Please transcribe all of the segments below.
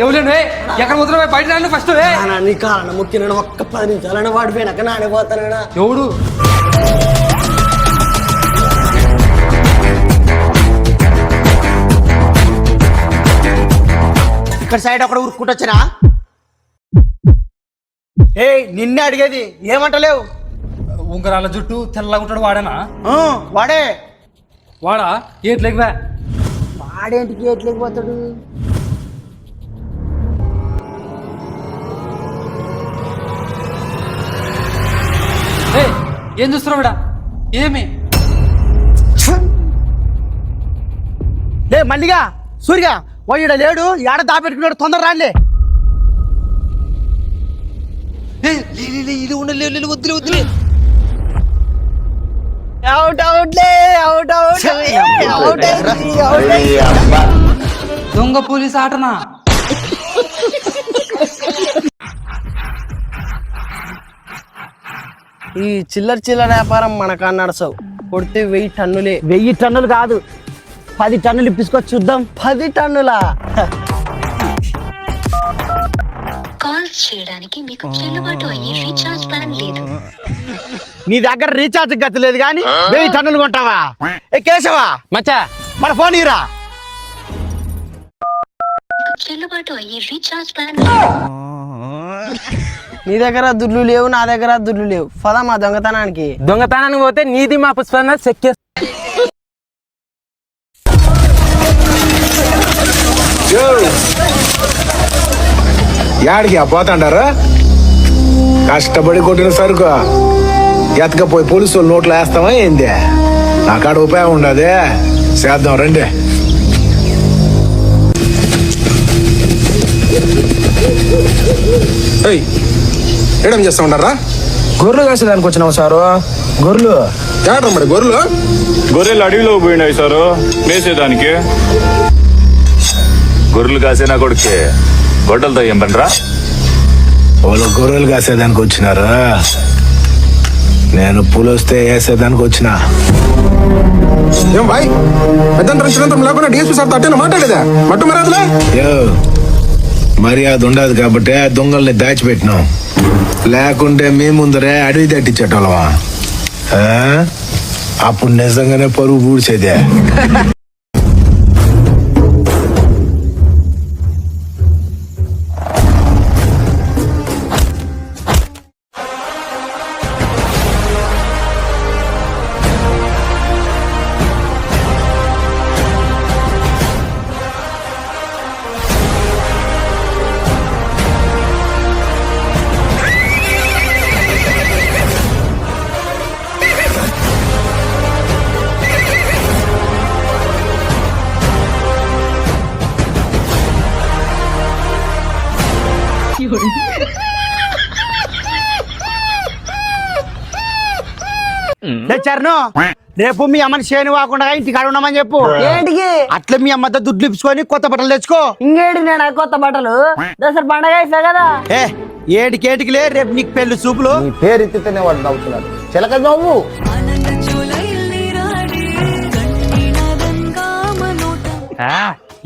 ఎవరు ఎక్కడ పోతున్నా బయట రాను ఫస్ట్ నీ కారణ ముఖ్య ఒక్క 10 నిమిషాలైనా వాడిపోయినాక నానే పోతానా ఎవడు ఇక్కడ సైడ్ అక్కడ ఉరుక్కుంటొచ్చినా ఏ నిన్నే అడిగేది ఏమంటలేవు ఉంగరాల జుట్టు తెల్లగా ఉంటాడు వాడేనా వాడే వాడా ఏట్లేకపోయా వాడేంటికి ఎట్లేకపోతాడు ఏం చూస్తున్నావు విడా ఏమి లే మల్లిగా సూరిగా వాడు లేడు ఏడ దాపెట్టుకున్నాడు తొందర రాలే ఇది ఉండలే వద్దులే వద్దులే దొంగ పోలీస్ ఆటనా ఈ చిల్లర వ్యాపారం మనకు నడసవు కొడితే 1000 టన్నులే 1000 టన్నులు కాదు 10 టన్నులు ఇప్పించుకొని చూద్దాం 10 టన్నులా కాల్ చేయడానికి మీకు చెల్లుబాటు అయ్యే రీఛార్జ్ ప్లాన్ లేదు. నీ దగ్గర రీఛార్జ్ గతి లేదు కానీ 1000 టన్నులు కొంటావా ఏ కేశవా మచ్చా మన ఫోన్ ఇరా చెల్లుబాటు అయ్యే రీఛార్జ్ ప్లాన్ నీ దగ్గర దుడ్లు లేవు నా దగ్గర దుడ్లు లేవు పదా మా దొంగతనానికి పోతే నీది మా పుష్ప చెక్ యాడికి పోతాండారు కష్టపడి కొట్టిన సరుకు ఎతకపోయి పోలీసు వాళ్ళు నోట్లో వేస్తామా ఏంది నా కాడ ఉపయోగం ఉండదు చేద్దాం రండి ఏం చేస్తా ఉండారా గొర్రెలు కాసేదానికి వచ్చినావు సారు గొర్రెలు ఏడ్రా మరి గొర్రెలు అడవిలో పోయినాయి సారు మేసేదానికి గొర్రెలు కాసే నా కొడుకే గొడ్డలతో ఏం పనిరా వాళ్ళు గొర్రెలు కాసేదానికి వచ్చినారు నేను పులొస్తే వేసేదానికి వచ్చిన ఏం బాయ్ పెద్దంతరం లేకుండా డిఎస్పీ సార్ అట్టేనా మాట్లాడేదా మట్టు మర్యాదలే మర్యాద ఉండదు కాబట్టి దొంగల్ని దాచిపెట్టినాం లేకుంటే మీ ముందరే అడవి తట్టించేటోళ్ళవా అప్పుడు నిజంగానే పరుగు పూడ్చేదే చరణు రేపు మీ అమ్మని చేను వాకుండా ఇంటికి ఉండమని చెప్పు ఏంటికి అట్లా మీ అమ్మతో దుడ్లు ఇప్పుకొని కొత్త బట్టలు తెచ్చుకో ఇంకేంటి నేను కొత్త బట్టలు దసరా పండగ అయిపోయా కదా ఏటికేటికిలే రేపు నీకు పెళ్లి చూపులు నీ పేరు ఎత్తితేనే వాడు నవ్వుతున్నాడు చిలక నవ్వు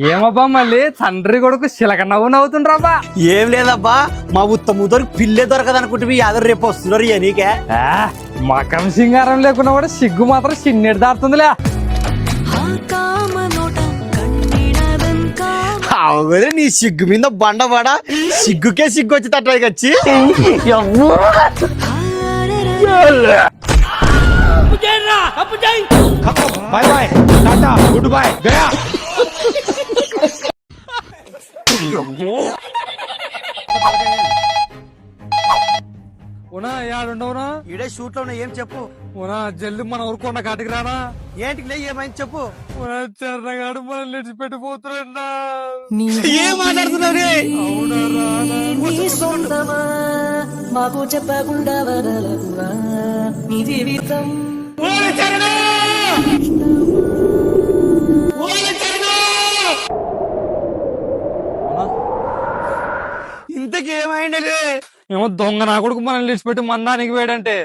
ఏమబ్బా మళ్ళీ తండ్రి కొడుకు చిలక నవ్వుతుండ్రాబా ఏం లేదబ్బా మా ఉత్తముతో పిల్లే దొరకదనుకుంటే యాదవ్ రేపు వస్తున్నారు నీకే మకం సింగారం లేకున్నా కూడా సిగ్గు మాత్రం చిన్నెడు దాడుతుందిలే అవగదే నీ సిగ్గు మీద బండబడా సిగ్గుకే సిగ్గు వచ్చి తట్టకి వచ్చి bye bye tata goodbye గయా ఏడుండవునా ఇడే షూట్ లో ఏం చెప్పు జల్లు మన ఊరుకొండ కాటికి రానా ఏంటికి లే ఏమైంది చెప్పు చెర్రగాడు మనల్ని విడిచిపెట్టిపోతున్నా ఏం మాట్లాడుతున్నావు మాకు చెప్పకుండా వదలకురా నీ జీవితం ఇంతకేమైంది ఏమో దొంగ నా కొడుకు మనల్ని విడిచిపెట్టి మందానికి వేడంటే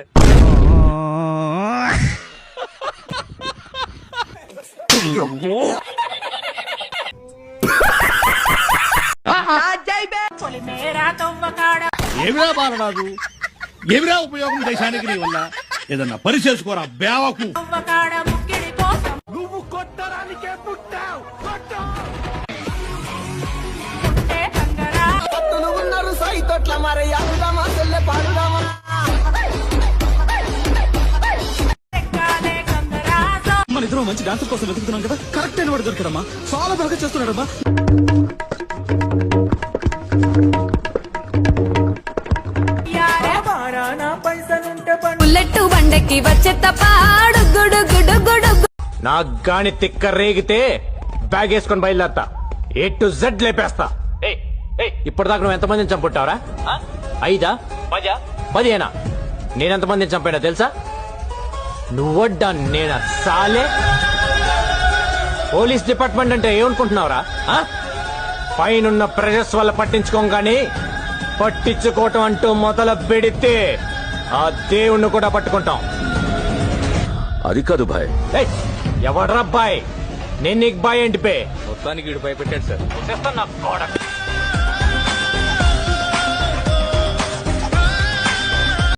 ఏమిరా బాలరాజు, ఏమిరా ఉపయోగం దేశానికి నీ వల్ల? ఏదన్నా పని చేసుకోరా బేవకు. నువ్వు కొట్టడానికే పుట్టావు. మన ఇద్దరం మంచి డాన్సర్ కోసం వెతుకుతున్నాం కదా, కరెక్ట్ అయిన వాడు దొరికాడమ్మా. చాలా బాగా చేస్తున్నాడమ్మా. బుల్లెట్ బండకి వచ్చే తపాడు గుడు గుడు గుడు. నాకు గాని తిక్క రేగితే బ్యాగ్ వేసుకొని బయలుదేరతా. A to Z లేపేస్తా. ఇప్పటిదాకా నువ్వు ఎంతమందిని చంపుంటావరా? 5, 10, 10 నేనెంతమందిని చంపానా తెలుసా? నువ్వడ్డా నేనా సాలే? పోలీస్ డిపార్ట్మెంట్ అంటే ఏమనుకుంటున్నావురా? పైనున్న ప్రెషర్స్ వల్ల పట్టించుకోగానే పట్టించుకోవటం అంటూ మొదలు పెడితే ఆ దేవుణ్ణి కూడా పట్టుకుంటాం. అది కాదు భాయ్. ఎవడ్రా బాయ్? నేను నీకు బాయ్ ఏంటి పే? మొత్తానికి భయపెట్టాడు సార్. నా